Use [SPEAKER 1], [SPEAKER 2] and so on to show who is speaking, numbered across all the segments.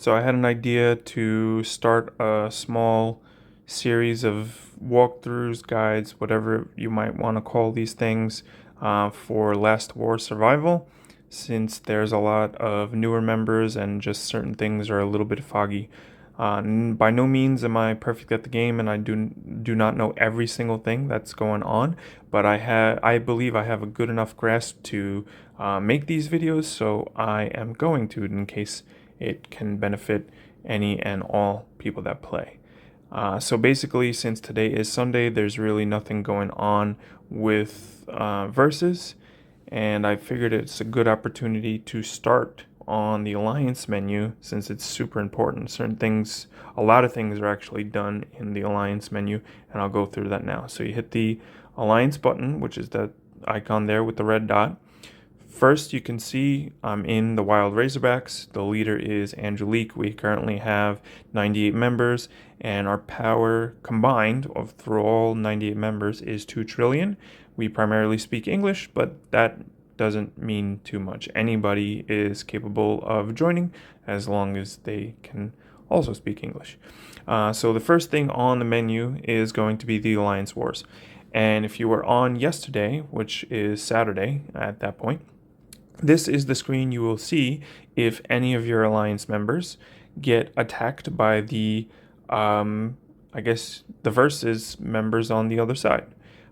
[SPEAKER 1] So I had an idea to start a small series of walkthroughs, guides, whatever you might want to call these things, for Last War Survival, since there's a lot of newer members and just certain things are a little bit foggy. By no means am I perfect at the game, and I do not know every single thing that's going on. But I believe I have a good enough grasp to make these videos, so I am going to, in case it can benefit any and all people that play. So basically, since today is Sunday, there's really nothing going on with verses, and I figured it's a good opportunity to start on the alliance menu since it's super important. A lot of things are actually done in the alliance menu, and I'll go through that now. So you hit the alliance button, which is that icon there with the red dot. First, you can see I'm in the Wild Razorbacks. The leader is Angelique. We currently have 98 members, and our power combined through all 98 members is 2 trillion. We primarily speak English, but that doesn't mean too much. Anybody is capable of joining as long as they can also speak English. So the first thing on the menu is going to be the Alliance Wars. And if you were on yesterday, which is Saturday at that point, this is the screen you will see if any of your alliance members get attacked by the, I guess, the versus members on the other side.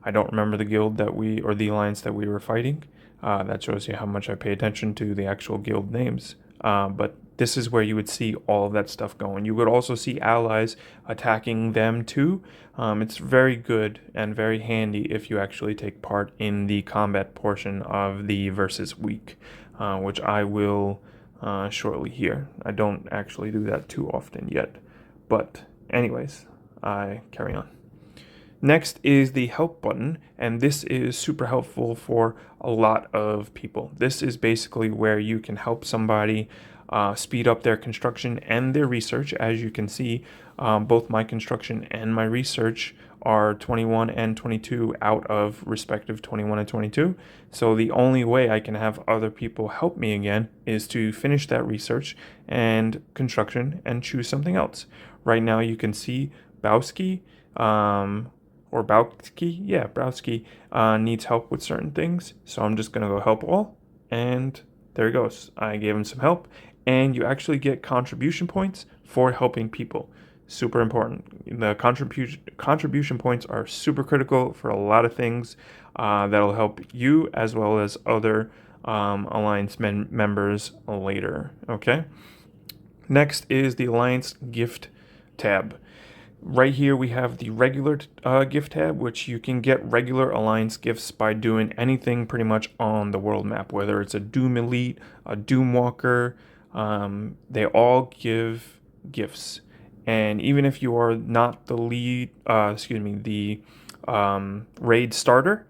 [SPEAKER 1] I don't remember the guild or the alliance that we were fighting. That shows you how much I pay attention to the actual guild names. But this is where you would see all of that stuff going. You would also see allies attacking them too. It's very good and very handy if you actually take part in the combat portion of the versus week, which I will shortly here. I don't actually do that too often yet. But anyways, I carry on. Next is the help button, and this is super helpful for a lot of people. This is basically where you can help somebody speed up their construction and their research. As you can see, both my construction and my research are 21 and 22 out of respective 21 and 22. So the only way I can have other people help me again is to finish that research and construction and choose something else. Right now you can see Bowski, Browski needs help with certain things. So I'm just going to go help all. And there he goes. I gave him some help. And you actually get contribution points for helping people. Super important. The contribution points are super critical for a lot of things that'll help you as well as other Alliance members later. Okay. Next is the Alliance gift tab. Right here we have the regular gift tab, which you can get regular Alliance gifts by doing anything pretty much on the world map, whether it's a Doom Elite, a Doom Walker, they all give gifts. And even if you are not the raid starter,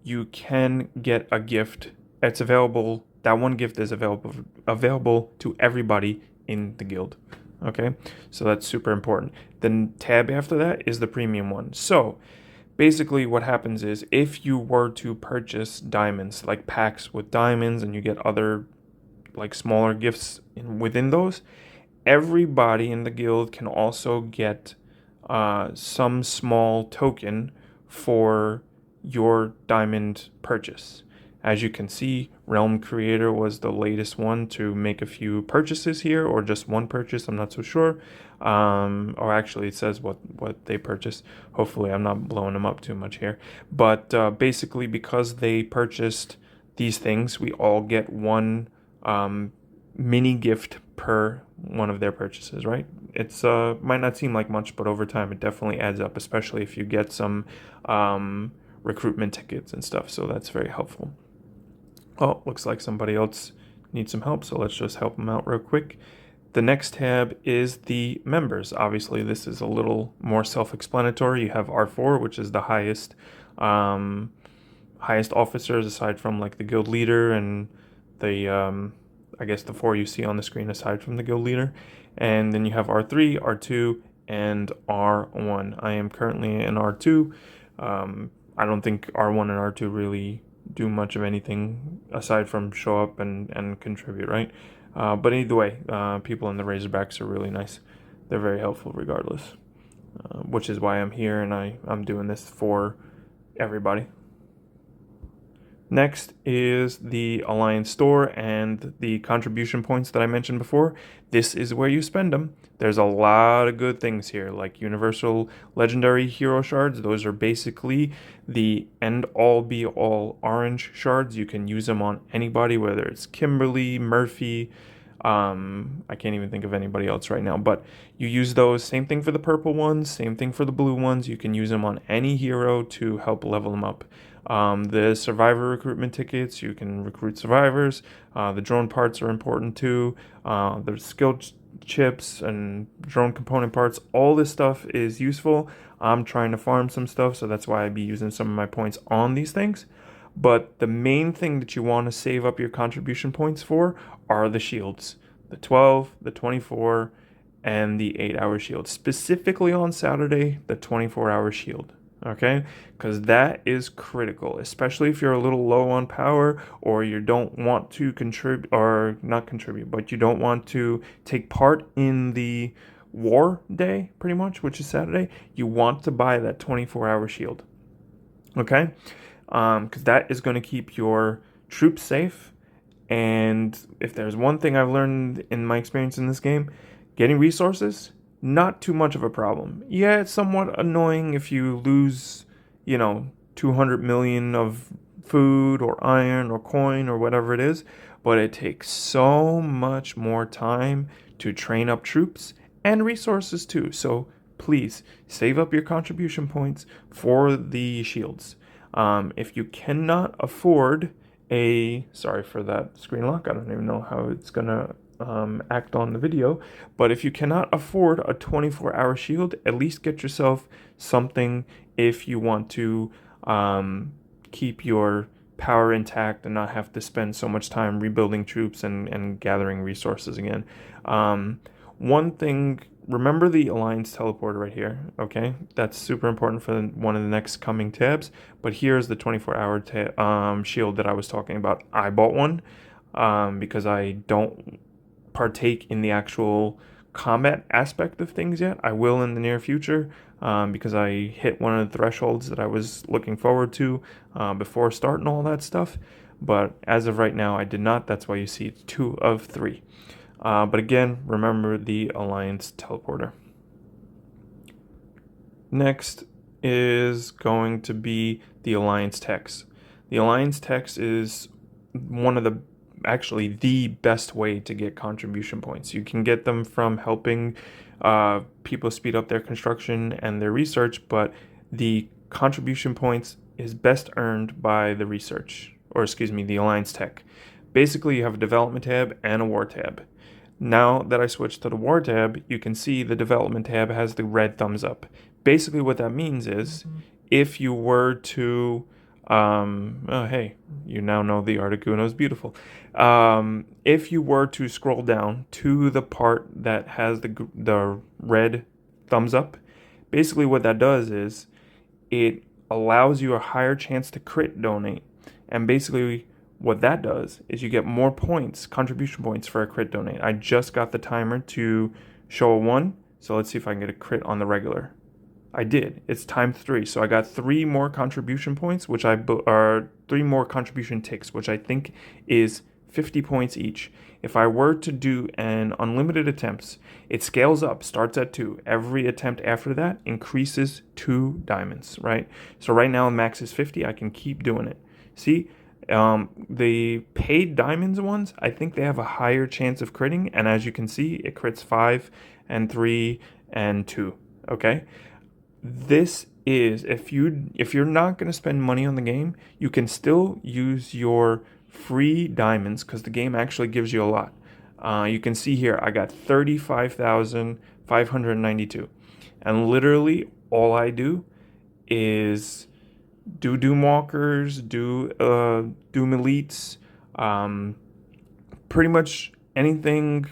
[SPEAKER 1] you can get a gift. It's available. That one gift is available to everybody in the guild. Okay, so that's super important. The tab after that is the premium one. So basically what happens is if you were to purchase diamonds, like packs with diamonds, and you get other like smaller gifts within those, everybody in the guild can also get some small token for your diamond purchase. As you can see, Realm Creator was the latest one to make a few purchases here, or just one purchase, I'm not so sure. Or actually it says what they purchased. Hopefully I'm not blowing them up too much here. But basically because they purchased these things, we all get one mini gift per one of their purchases, right? It's might not seem like much, but over time it definitely adds up, especially if you get some recruitment tickets and stuff. So that's very helpful. Oh, looks like somebody else needs some help, so let's just help them out real quick. The next tab is the members. Obviously, this is a little more self-explanatory. You have R4, which is the highest officers aside from like the guild leader and the I guess the 4 you see on the screen aside from the guild leader. And then you have R3, R2, and R1. I am currently in R2. I don't think R1 and R2 really do much of anything aside from show up and contribute, right? But either way, people in the Razorbacks are really nice. They're very helpful regardless, which is why I'm here and I'm doing this for everybody. Next is the Alliance store and the contribution points that I mentioned before. This is where you spend them. There's a lot of good things here, like Universal Legendary Hero Shards. Those are basically the end-all be-all orange shards. You can use them on anybody, whether it's Kimberly, Murphy. I can't even think of anybody else right now, but you use those. Same thing for the purple ones, same thing for the blue ones. You can use them on any hero to help level them up. The survivor recruitment tickets, you can recruit survivors. The drone parts are important too. The skill chips and drone component parts, all this stuff is useful. I'm trying to farm some stuff, so that's why I'd be using some of my points on these things. But the main thing that you want to save up your contribution points for are the shields. The 12, the 24, and the 8-hour shield. Specifically on Saturday, the 24-hour shield. Okay, because that is critical, especially if you're a little low on power or you don't want to contribute, or not contribute, but you don't want to take part in the war day, pretty much, which is Saturday. You want to buy that 24-hour shield. Okay, because that is going to keep your troops safe. And if there's one thing I've learned in my experience in this game, getting resources, not too much of a problem. Yeah, it's somewhat annoying if you lose, 200 million of food or iron or coin or whatever it is, but it takes so much more time to train up troops and resources too. So please save up your contribution points for the shields. If you cannot afford sorry for that screen lock, I don't even know how it's gonna act on the video, but if you cannot afford a 24-hour shield, at least get yourself something if you want to keep your power intact and not have to spend so much time rebuilding troops and gathering resources again. One thing, remember the Alliance teleporter right here, okay? That's super important for one of the next coming tabs, but here's the 24-hour shield that I was talking about. I bought one because I don't partake in the actual combat aspect of things yet. I will in the near future because I hit one of the thresholds that I was looking forward to before starting all that stuff. But as of right now, I did not. That's why you see 2 of 3. But again, remember the Alliance teleporter. Next is going to be the Alliance text. The Alliance text is one of actually the best way to get contribution points. You can get them from helping people speed up their construction and their research, but the contribution points is best earned by the research, or excuse me, the Alliance tech. Basically, you have a development tab and a war tab. Now that I switched to the war tab, you can see the development tab has the red thumbs up. Basically what that means is if you were to oh, hey, you now know the Articuno is beautiful. If you were to scroll down to the part that has the red thumbs up, basically what that does is it allows you a higher chance to crit donate. And basically what that does is you get more points, contribution points for a crit donate. I just got the timer to show a 1, so let's see if I can get a crit on the regular. I did. It's times 3. So I got 3 more contribution points, which are 3 more contribution ticks, which I think is 50 points each. If I were to do an unlimited attempts, it scales up, starts at 2. Every attempt after that increases 2 diamonds, right? So right now max is 50. I can keep doing it. See, the paid diamonds ones, I think they have a higher chance of critting. And as you can see, it crits 5 and 3 and 2. Okay. This is, if you're not going to spend money on the game, you can still use your free diamonds because the game actually gives you a lot. You can see here I got 35,592, and literally all I do is do Doomwalkers, do Doom Elites, pretty much anything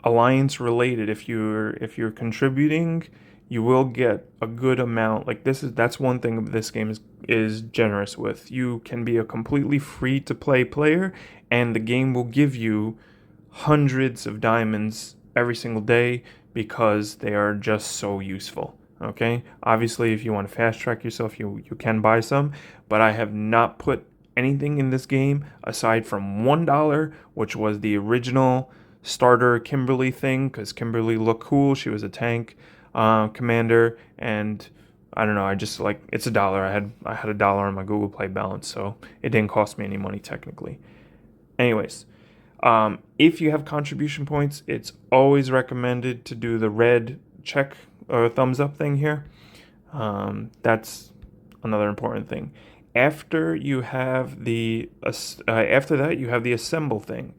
[SPEAKER 1] Alliance related. If you're contributing, you will get a good amount. Like that's one thing this game is generous with. You can be a completely free to play player, and the game will give you hundreds of diamonds every single day because they are just so useful. Okay, obviously, if you want to fast track yourself, you can buy some, but I have not put anything in this game aside from $1, which was the original starter Kimberly thing, because Kimberly looked cool. She was a tank commander, and I don't know. I just like, it's $1. I had $1 on my Google Play balance, so it didn't cost me any money technically. Anyways, if you have contribution points, it's always recommended to do the red check or thumbs up thing here. That's another important thing. After you have after that, you have the assemble thing.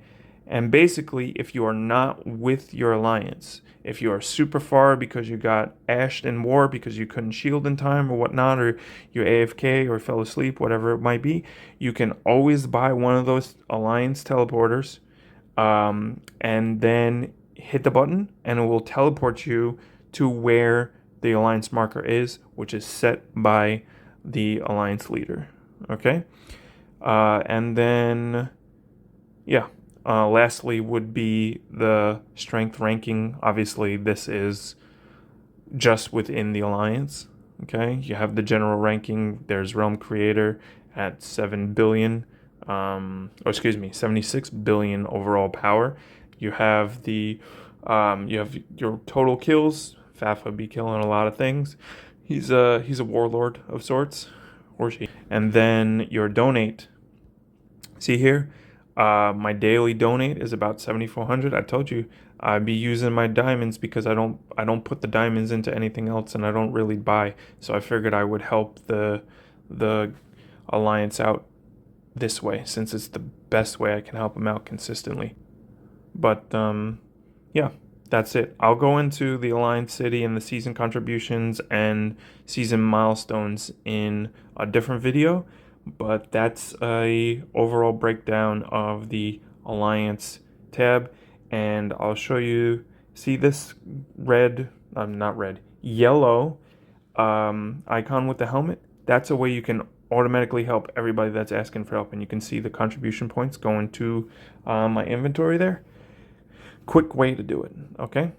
[SPEAKER 1] And basically, if you are not with your alliance, if you are super far because you got ashed in war because you couldn't shield in time or whatnot, or you're AFK or fell asleep, whatever it might be, you can always buy one of those alliance teleporters, and then hit the button, and it will teleport you to where the alliance marker is, which is set by the alliance leader. Okay, and then yeah. Lastly would be the strength ranking. Obviously, this is just within the alliance. Okay, you have the general ranking. There's Realm Creator at 7 billion, or excuse me, 76 billion overall power. You have you have your total kills. Fafa be killing a lot of things. He's a warlord of sorts, or she. And then your donate. See here. My daily donate is about 7,400. I told you I'd be using my diamonds because I don't put the diamonds into anything else, and I don't really buy. So I figured I would help the alliance out this way, since it's the best way I can help them out consistently. But yeah, that's it. I'll go into the alliance city and the season contributions and season milestones in a different video. But that's a overall breakdown of the Alliance tab, and I'll show you. See this red, not red, yellow icon with the helmet? That's a way you can automatically help everybody that's asking for help, and you can see the contribution points going to my inventory there. Quick way to do it, okay?